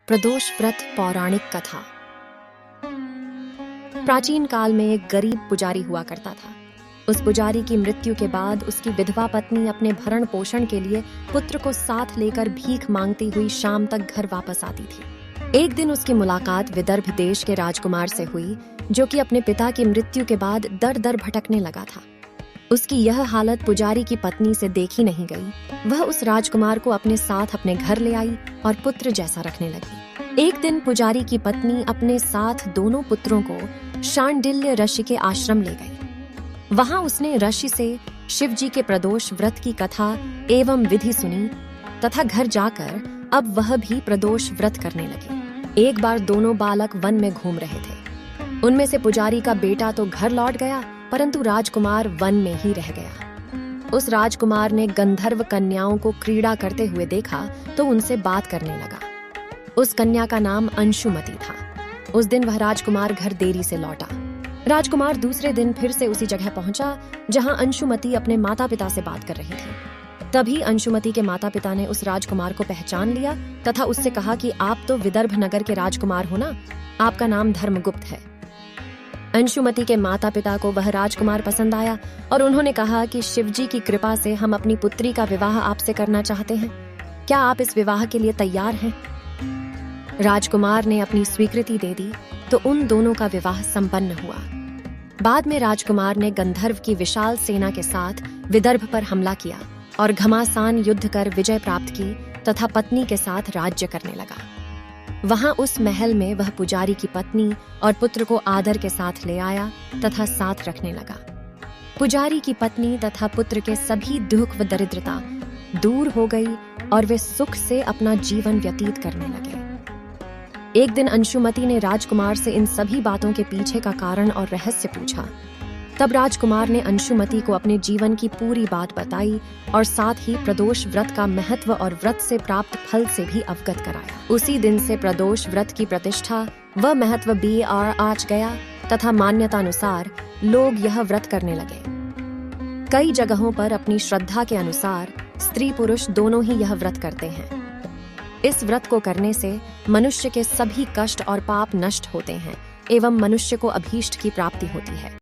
प्रदोष व्रत पौराणिक कथा। प्राचीन काल में एक गरीब पुजारी हुआ करता था। उस पुजारी की मृत्यु के बाद उसकी विधवा पत्नी अपने भरण पोषण के लिए पुत्र को साथ लेकर भीख मांगती हुई शाम तक घर वापस आती थी। एक दिन उसकी मुलाकात विदर्भ देश के राजकुमार से हुई, जो कि अपने पिता की मृत्यु के बाद दर दर भटकने लगा था। उसकी यह हालत पुजारी की पत्नी से देखी नहीं गई। वह उस राजकुमार को अपने साथ अपने घर ले आई और पुत्र जैसा रखने लगी। एक दिन पुजारी की पत्नी अपने साथ दोनों पुत्रों को शांडिल्य ऋषि के आश्रम ले गई। वहां उसने ऋषि से शिव जी के प्रदोष व्रत की कथा एवं विधि सुनी तथा घर जाकर अब वह भी प्रदोष व्रत करने लगी। एक बार दोनों बालक वन में घूम रहे थे। उनमें से पुजारी का बेटा तो घर लौट गया, परंतु राजकुमार वन में ही रह गया। उस राजकुमार ने गंधर्व कन्याओं को क्रीड़ा करते हुए देखा तो उनसे बात करने लगा। उस कन्या का नाम अंशुमति था। उस दिन वह राजकुमार घर देरी से लौटा। राजकुमार दूसरे दिन फिर से उसी जगह पहुंचा जहां अंशुमति अपने माता पिता से बात कर रही थी। तभी अंशुमति के माता पिता ने उस राजकुमार को पहचान लिया तथा उससे कहा कि आप तो विदर्भ नगर के राजकुमार हो ना, आपका नाम धर्मगुप्त है। अंशुमति के माता पिता को वह राजकुमार पसंद आया और उन्होंने कहा कि शिवजी की कृपा से हम अपनी पुत्री का विवाह आपसे करना चाहते हैं। क्या आप इस विवाह के लिए तैयार हैं? राजकुमार ने अपनी स्वीकृति दे दी तो उन दोनों का विवाह संपन्न हुआ। बाद में राजकुमार ने गंधर्व की विशाल सेना के साथ विदर्भ पर हमला किया और घमासान युद्ध कर विजय प्राप्त की तथा पत्नी के साथ राज्य करने लगा। वहां उस महल में वह पुजारी की पत्नी और पुत्र को आदर के साथ ले आया तथा साथ रखने लगा। पुजारी की पत्नी तथा पुत्र के सभी दुख व दरिद्रता दूर हो गई और वे सुख से अपना जीवन व्यतीत करने लगे। एक दिन अंशुमति ने राजकुमार से इन सभी बातों के पीछे का कारण और रहस्य पूछा। तब राजकुमार ने अंशुमति को अपने जीवन की पूरी बात बताई और साथ ही प्रदोष व्रत का महत्व और व्रत से प्राप्त फल से भी अवगत कराया। उसी दिन से प्रदोष व्रत की प्रतिष्ठा व महत्व भी आज गया तथा मान्यता अनुसार लोग यह व्रत करने लगे। कई जगहों पर अपनी श्रद्धा के अनुसार स्त्री पुरुष दोनों ही यह व्रत करते हैं। इस व्रत को करने से मनुष्य के सभी कष्ट और पाप नष्ट होते हैं एवं मनुष्य को अभीष्ट की प्राप्ति होती है।